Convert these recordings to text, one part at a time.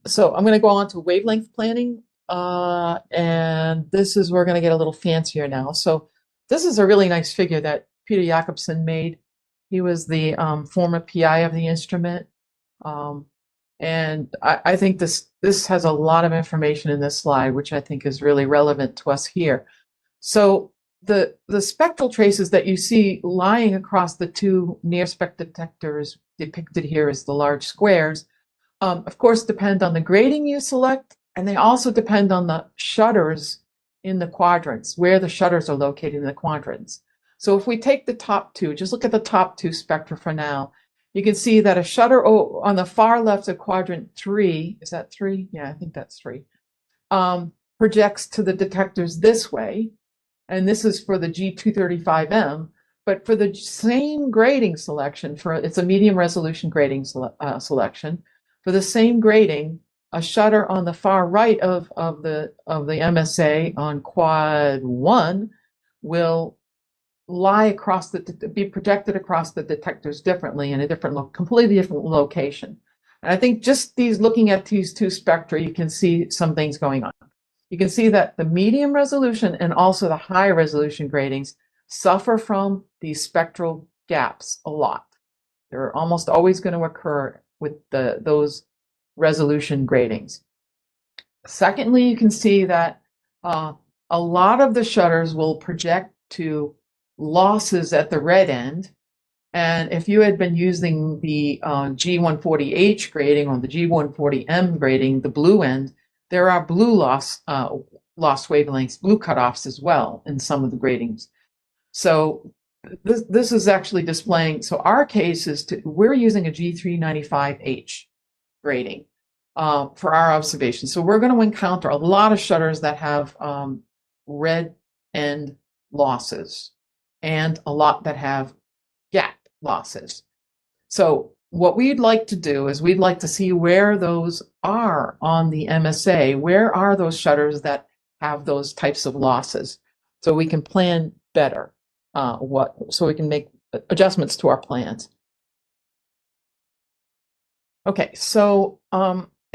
So I'm going to go on to wavelength planning, and this is we're going to get a little fancier now. So this is a really nice figure that Peter Jacobson made. He was the former PI of the instrument, um, and I think this has a lot of information in this slide, which I think is really relevant to us here. So the spectral traces that you see lying across the two NIRSpec detectors depicted here as the large squares, of course, depend on the grading you select, and they also depend on the shutters in the quadrants, where the shutters are located in the quadrants. So if we take the top two, just look at the top two spectra for now, you can see that a shutter on the far left of quadrant 3, is that 3? Yeah, I think that's 3, projects to the detectors this way, and this is for the G235M, but for the same grading selection, it's a medium resolution grading selection, for the same grading, a shutter on the far right of the MSA on quad 1 will lie across be projected across the detectors differently in a completely different location. And I think just looking at these two spectra, you can see some things going on. You can see that the medium resolution and also the high resolution gradings suffer from these spectral gaps a lot. They're almost always going to occur with those resolution gradings. Secondly, you can see that a lot of the shutters will project to losses at the red end. And if you had been using the G140H grading or the G140M grading, the blue end, there are blue loss wavelengths, blue cutoffs as well in some of the gradings. So this is actually displaying, so our case is we're using a G395H grading for our observation. So we're going to encounter a lot of shutters that have red end losses and a lot that have gap losses. So what we'd like to do is we'd like to see where those are on the MSA. Where are those shutters that have those types of losses? So we can plan better. So we can make adjustments to our plans. Okay, so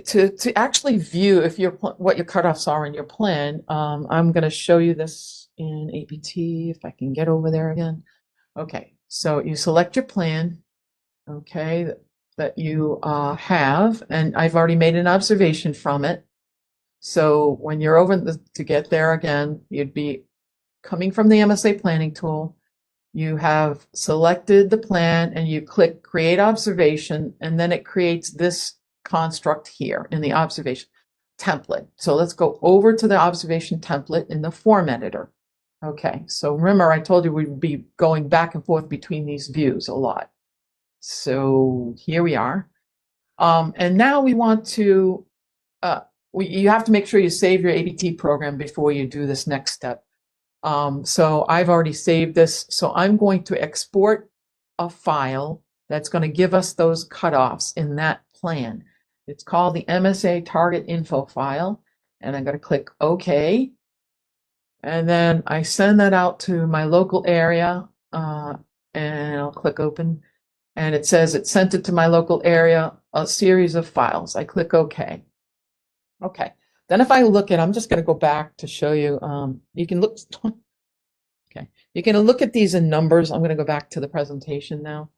to actually view if what your cutoffs are in your plan, I'm going to show you this in APT if I can get over there again. Okay, so you select your plan, okay, that you have, and I've already made an observation from it. So when you're over to get there again, you'd be coming from the MSA planning tool. You have selected the plan and you click create observation, and then it creates this construct here in the observation template. So let's go over to the observation template in the form editor. Okay, so remember I told you we'd be going back and forth between these views a lot. So here we are. And now we want to, you have to make sure you save your ABT program before you do this next step. So I've already saved this. So I'm going to export a file that's going to give us those cutoffs in that plan. It's called the MSA target info file. And I'm going to click OK. And then I send that out to my local area, and I'll click open. And it says it sent it to my local area, a series of files. I click OK. Okay. Then if I look at, I'm just going to go back to show you, you can look, okay, you can look at these in numbers. I'm going to go back to the presentation now.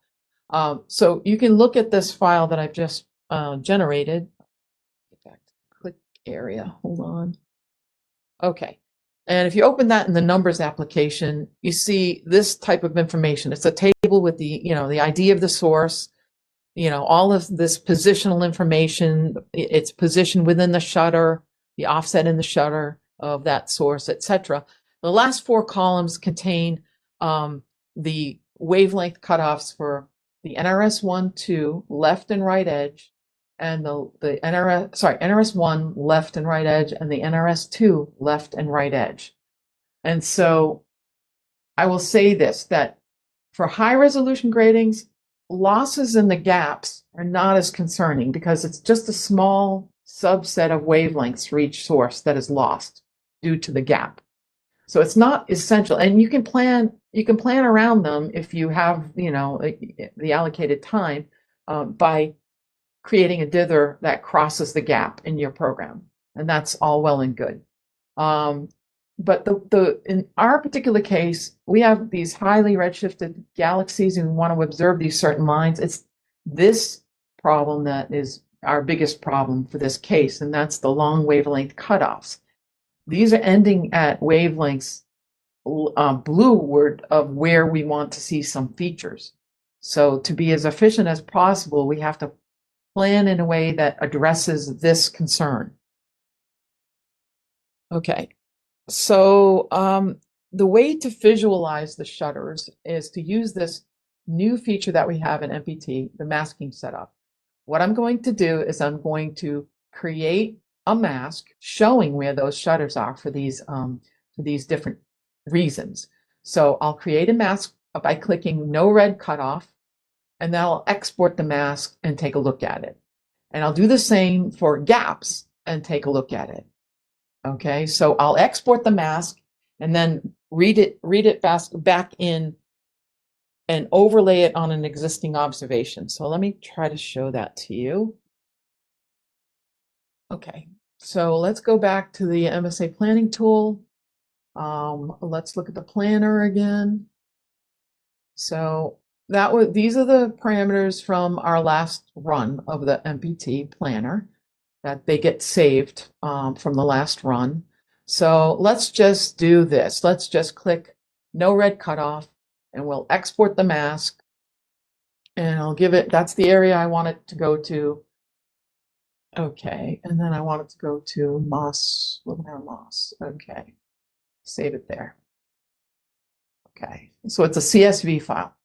So you can look at this file that I've just generated. Get back to the click area, hold on. Okay. And if you open that in the numbers application, you see this type of information. It's a table with the, the ID of the source, all of this positional information, its position within the shutter, the offset in the shutter of that source, etc. The last 4 columns contain the wavelength cutoffs for the NRS1, 2, left and right edge, and the NRS1 left and right edge, and the NRS2 left and right edge. And so I will say this, that for high resolution gradings, losses in the gaps are not as concerning because it's just a small subset of wavelengths for each source that is lost due to the gap. So it's not essential, and you can plan around them if you have the allocated time by creating a dither that crosses the gap in your program. And that's all well and good. But in our particular case, we have these highly redshifted galaxies and we want to observe these certain lines. It's this problem that is our biggest problem for this case, and that's the long wavelength cutoffs. These are ending at wavelengths blueward of where we want to see some features. So to be as efficient as possible, we have to plan in a way that addresses this concern. Okay, so the way to visualize the shutters is to use this new feature that we have in MPT, the masking setup. What I'm going to do is I'm going to create a mask showing where those shutters are for these different reasons. So I'll create a mask by clicking no red cutoff, and then I'll export the mask and take a look at it. And I'll do the same for gaps and take a look at it. Okay, so I'll export the mask and then read it back in and overlay it on an existing observation. So let me try to show that to you. Okay, so let's go back to the MSA planning tool. Let's look at the planner again. So these are the parameters from our last run of the MPT planner that they get saved from the last run. So let's just do this. Let's just click no red cutoff and we'll export the mask and I'll give it, that's the area I want it to go to. Okay, and then I want it to go to Moss, Wavelength Moss. Okay, save it there. Okay, so it's a CSV file.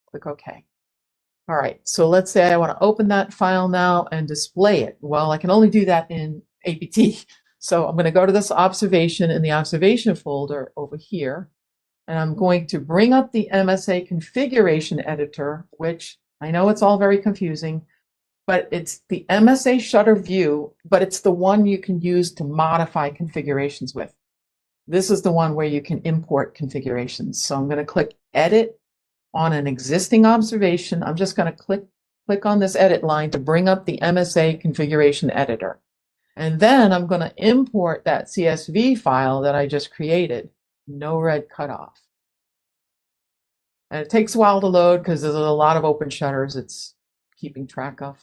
Click OK. All right, so let's say I want to open that file now and display it. Well, I can only do that in APT. So I'm going to go to this observation in the observation folder over here, and I'm going to bring up the MSA configuration editor, which I know it's all very confusing, but it's the MSA shutter view, but it's the one you can use to modify configurations with. This is the one where you can import configurations. So I'm going to click Edit on an existing observation. I'm just going to click on this edit line to bring up the MSA configuration editor. And then I'm going to import that CSV file that I just created, no red cutoff. And it takes a while to load because there's a lot of open shutters it's keeping track of.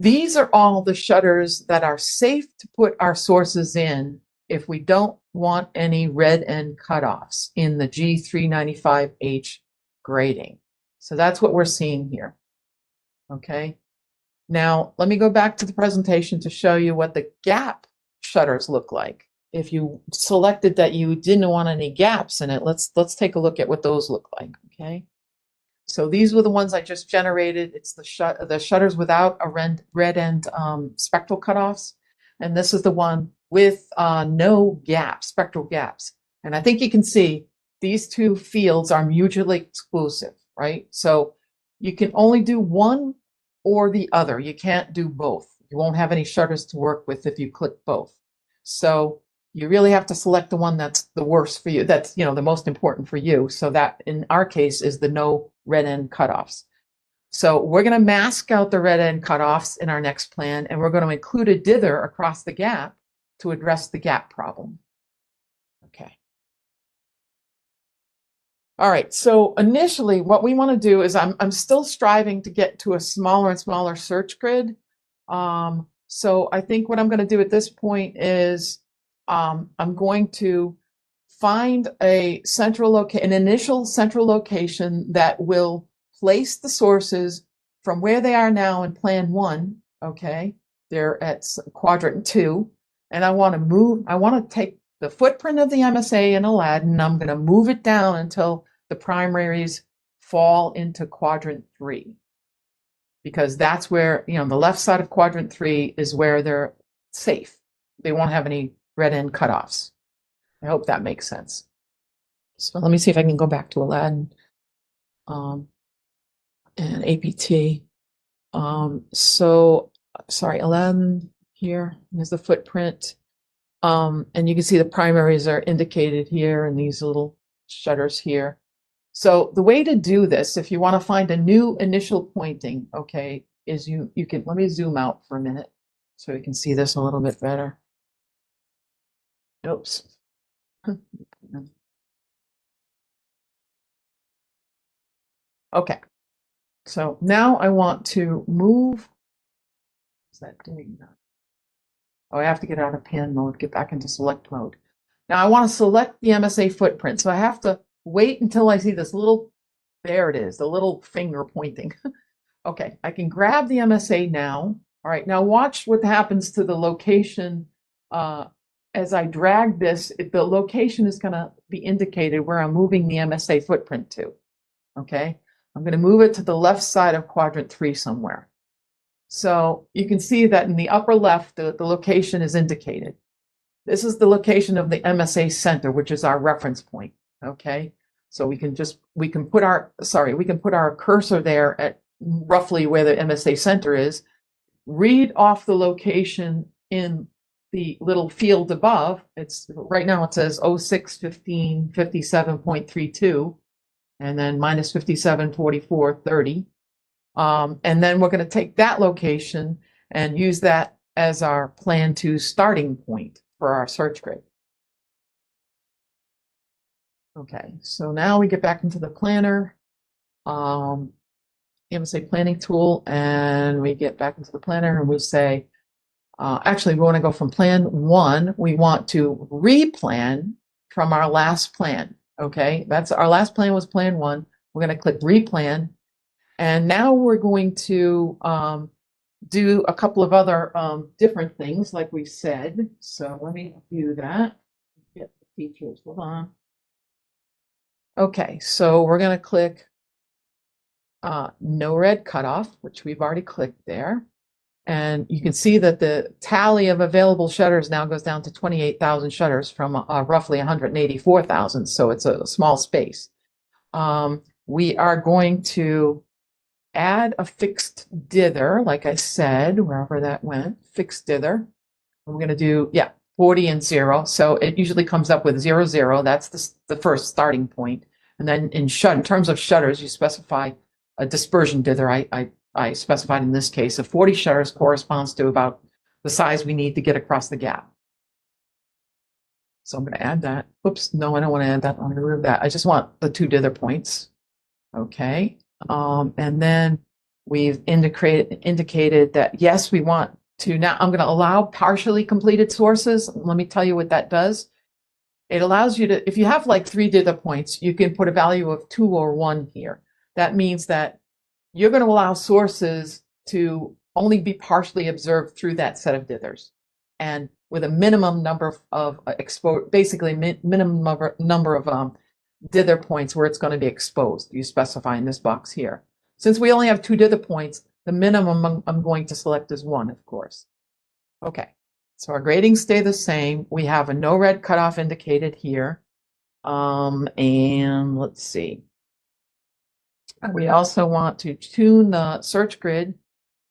These are all the shutters that are safe to put our sources in if we don't want any red end cutoffs in the G395H grading. So that's what we're seeing here. Okay. Now, let me go back to the presentation to show you what the gap shutters look like. If you selected that you didn't want any gaps in it, let's take a look at what those look like. Okay. So these were the ones I just generated. It's the shutters without a red end spectral cutoffs. And this is the one with no gaps, spectral gaps. And I think you can see these two fields are mutually exclusive, right? So you can only do one or the other. You can't do both. You won't have any shutters to work with if you click both. So you really have to select the one that's the worst for you. That's, the most important for you. So that in our case is the no red end cutoffs. So we're going to mask out the red end cutoffs in our next plan, and we're going to include a dither across the gap to address the gap problem. Okay. All right, so initially what we want to do is I'm still striving to get to a smaller and smaller search grid. So I think what I'm going to do at this point is I'm going to find an initial central location that will place the sources from where they are now in plan 1. Okay, they're at quadrant 2, and I want to take the footprint of the MSA in Aladdin, and I'm going to move it down until the primaries fall into quadrant 3, because that's where, the left side of quadrant 3 is where they're safe. They won't have any red end cutoffs. I hope that makes sense. So let me see if I can go back to Aladdin and APT. So sorry, Aladdin here. There's the footprint. And you can see the primaries are indicated here and these little shutters here. So the way to do this, if you want to find a new initial pointing, okay, is you can, let me zoom out for a minute so you can see this a little bit better. Oops. Okay, so now I want to move. What's that doing now? Oh, I have to get out of pan mode, get back into select mode. Now I want to select the MSA footprint, so I have to wait until I see this little, there it is, the little finger pointing. Okay, I can grab the MSA now. All right, now watch what happens to the location. As I drag this, the location is going to be indicated where I'm moving the MSA footprint to. Okay, I'm going to move it to the left side of quadrant 3 somewhere. So you can see that in the upper left, the location is indicated. This is the location of the MSA center, which is our reference point. Okay, so we can put our cursor there at roughly where the MSA center is, read off the location in the little field above. It's right now it says 06 15 57.32 and then minus 57 44 30. And then we're going to take that location and use that as our plan 2 starting point for our search grid. Okay, so now we get back into the planner, MSA planning tool, and we get back into the planner and we say, actually, we want to go from plan 1. We want to replan from our last plan. Okay, that's our last plan was plan 1. We're going to click replan. And now we're going to do a couple of other different things like we said. So let me do that. Get the features, hold on. Okay, so we're going to click no red cutoff, which we've already clicked there. And you can see that the tally of available shutters now goes down to 28,000 shutters from roughly 184,000. So it's a small space. We are going to add a fixed dither, like I said, wherever that went, fixed dither. We're going to do, 40 and 0. So it usually comes up with 0, 0. That's the first starting point. And then in terms of shutters, you specify a dispersion dither. I specified in this case, a 40 shutters corresponds to about the size we need to get across the gap. So I'm going to add that. Oops, no, I don't want to add that. I'm going to remove that. I just want the 2 dither points. Okay. And then we've indicated that, yes, we want to. Now I'm going to allow partially completed sources. Let me tell you what that does. It allows you to, if you have like 3 dither points, you can put a value of 2 or 1 here. That means that you're going to allow sources to only be partially observed through that set of dithers, and with a minimum number of basically minimum number of dither points where it's going to be exposed. You specify in this box here. Since we only have 2 dither points, the minimum I'm going to select is 1, of course. Okay, so our gradings stay the same. We have a no red cutoff indicated here. And let's see. We also want to tune the search grid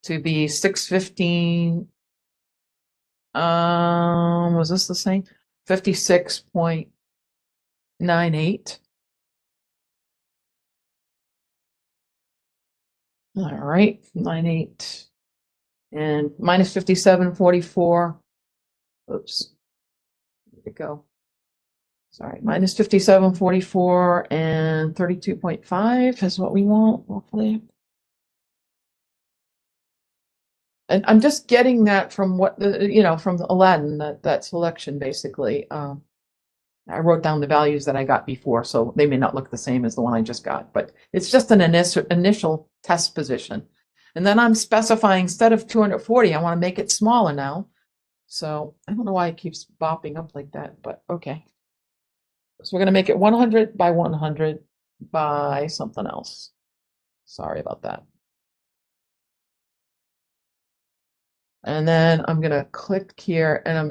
to be 615. Was this the same? 56.98. All right, 98 and minus 57.44. Oops, where'd it go? Sorry, minus 57.44 and 32.5 is what we want, hopefully. And I'm just getting that from what, from Aladdin, that selection, basically. I wrote down the values that I got before, so they may not look the same as the one I just got, but it's just an initial test position. And then I'm specifying, instead of 240, I want to make it smaller now. So I don't know why it keeps bopping up like that, but okay. So we're going to make it 100 by 100 by something else. Sorry about that. And then I'm going to click here, and I'm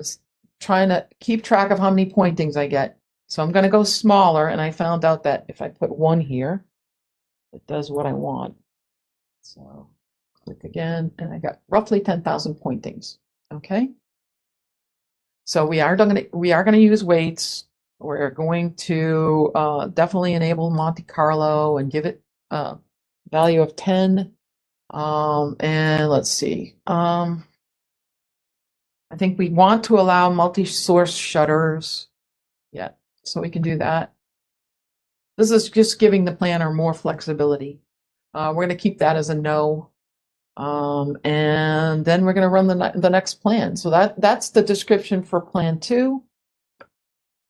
trying to keep track of how many pointings I get. So I'm going to go smaller, and I found out that if I put 1 here, it does what I want. So click again, and I got roughly 10,000 pointings. Okay. So we are going to use weights. We're going to definitely enable Monte Carlo and give it a value of 10. And let's see. I think we want to allow multi-source shutters. Yeah, so we can do that. This is just giving the planner more flexibility. We're going to keep that as a no. And then we're going to run the next plan. So that's the description for plan 2.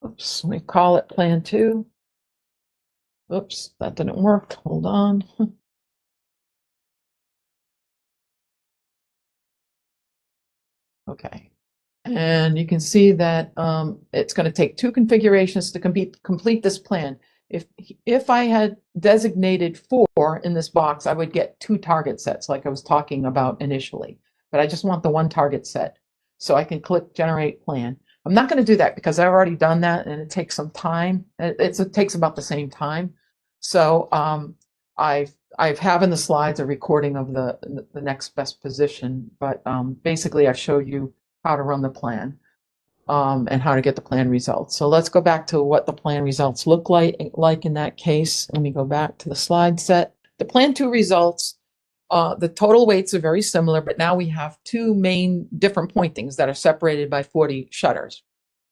Oops, we call it plan 2. Oops, that didn't work. Hold on. Okay. And you can see that it's going to take 2 configurations to complete this plan. If I had designated 4 in this box, I would get 2 target sets like I was talking about initially. But I just want the 1 target set. So I can click Generate Plan. I'm not going to do that because I've already done that and it takes some time. It takes about the same time. So I've have in the slides a recording of the next best position. But basically I show you how to run the plan and how to get the plan results. So let's go back to what the plan results look like in that case. Let me go back to the slide set. The plan 2 results, the total weights are very similar, but now we have 2 main different pointings that are separated by 40 shutters,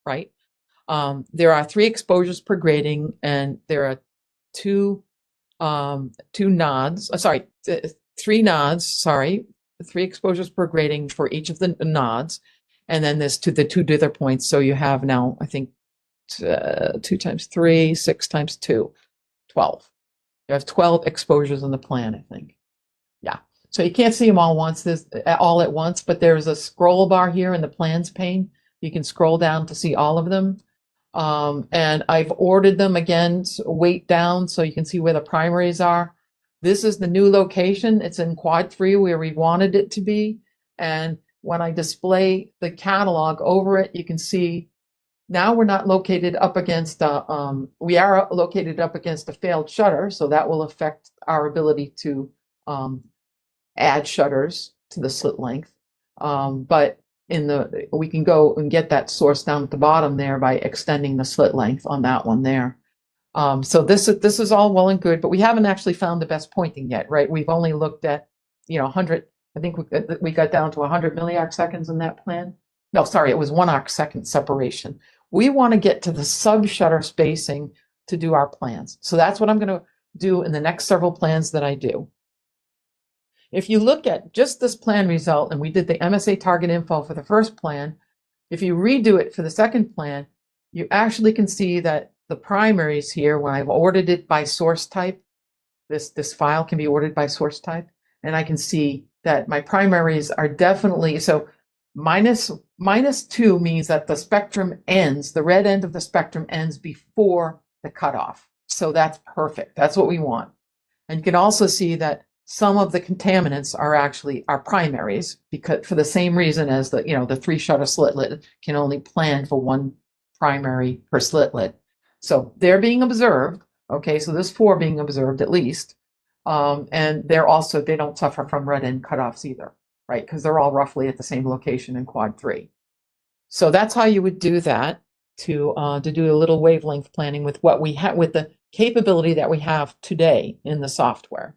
right? There are 3 exposures per grading, and there are 2 nods. Sorry, 3 nods. Sorry, 3 exposures per grading for each of the nods. And then there's the 2 dither points. So you have now, I think, 2 times 3, 6 times 2, 12. You have 12 exposures in the plan, I think. Yeah. So you can't see them all at once, but there's a scroll bar here in the plans pane. You can scroll down to see all of them. And I've ordered them again, weight down, so you can see where the primaries are. This is the new location. It's in quad 3 where we wanted it to be. And when I display the catalog over it, you can see now we're not located up against we are located up against a failed shutter, so that will affect our ability to add shutters to the slit length. But we can go and get that source down at the bottom there by extending the slit length on that one there. So this is all well and good, but we haven't actually found the best pointing yet, right? We've only looked at 100. I think we got down to 100 milliarc seconds in that plan. No, sorry, it was 1 arc second separation. We want to get to the sub shutter spacing to do our plans. So that's what I'm going to do in the next several plans that I do. If you look at just this plan result, and we did the MSA target info for the first plan, if you redo it for the second plan, you actually can see that the primaries here, when I've ordered it by source type, this file can be ordered by source type, and I can see that my primaries are definitely, so minus 2 means that the spectrum ends, the red end of the spectrum ends before the cutoff. So that's perfect. That's what we want. And you can also see that some of the contaminants are actually our primaries, because for the same reason as the 3 shutter slit can only plan for 1 primary per slit. So they're being observed. Okay, so there's 4 being observed at least. And they don't suffer from red end cutoffs either, right? Because they're all roughly at the same location in quad 3. So that's how you would do that to do a little wavelength planning with what we have, with the capability that we have today in the software.